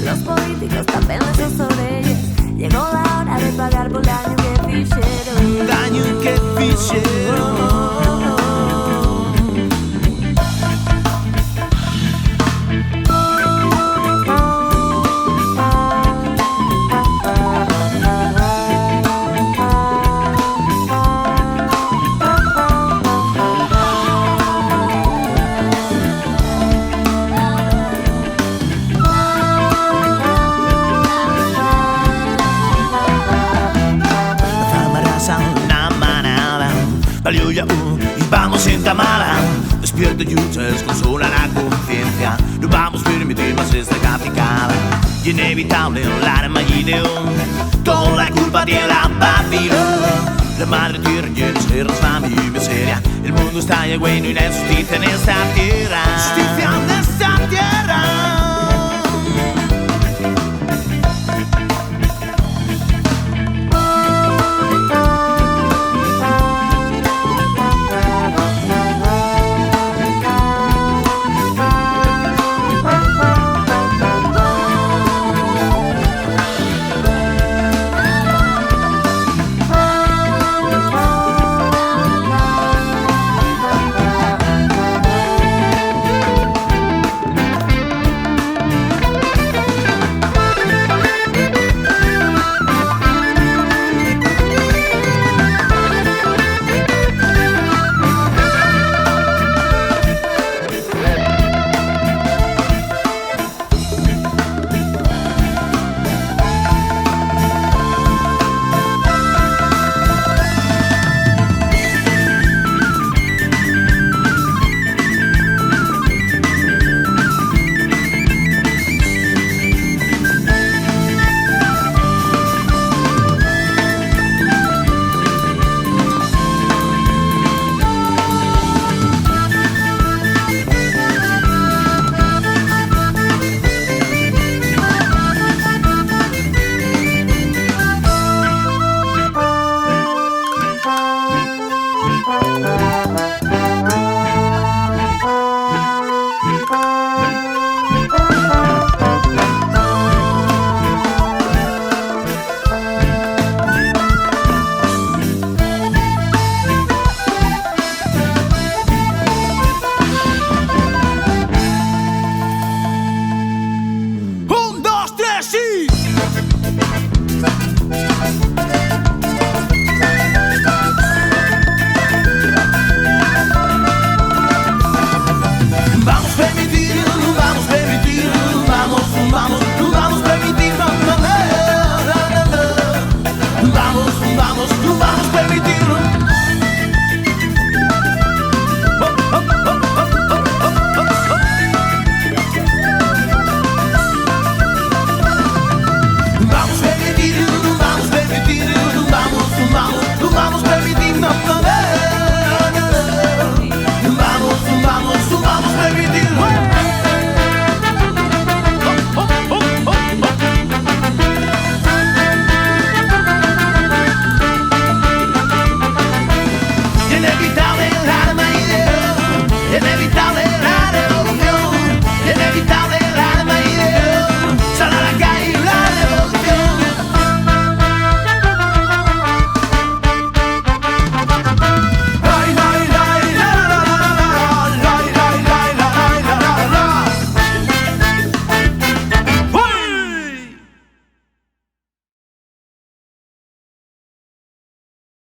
Los políticos tapen sus orejas. Llegó la hora de pagar por el daño que fizeron. Daño que fizeron. Y vamos sin tamara. Despierta yuchas, consola la conciencia. No vamos a permitir más esta capicada. Y inevitable la armadillo. Toda la culpa tiene la Babilón. La madre tierra y en guerras va mi miseria. El mundo está ya bueno y la injusticia en esta tierra. Justicia en esta tierra.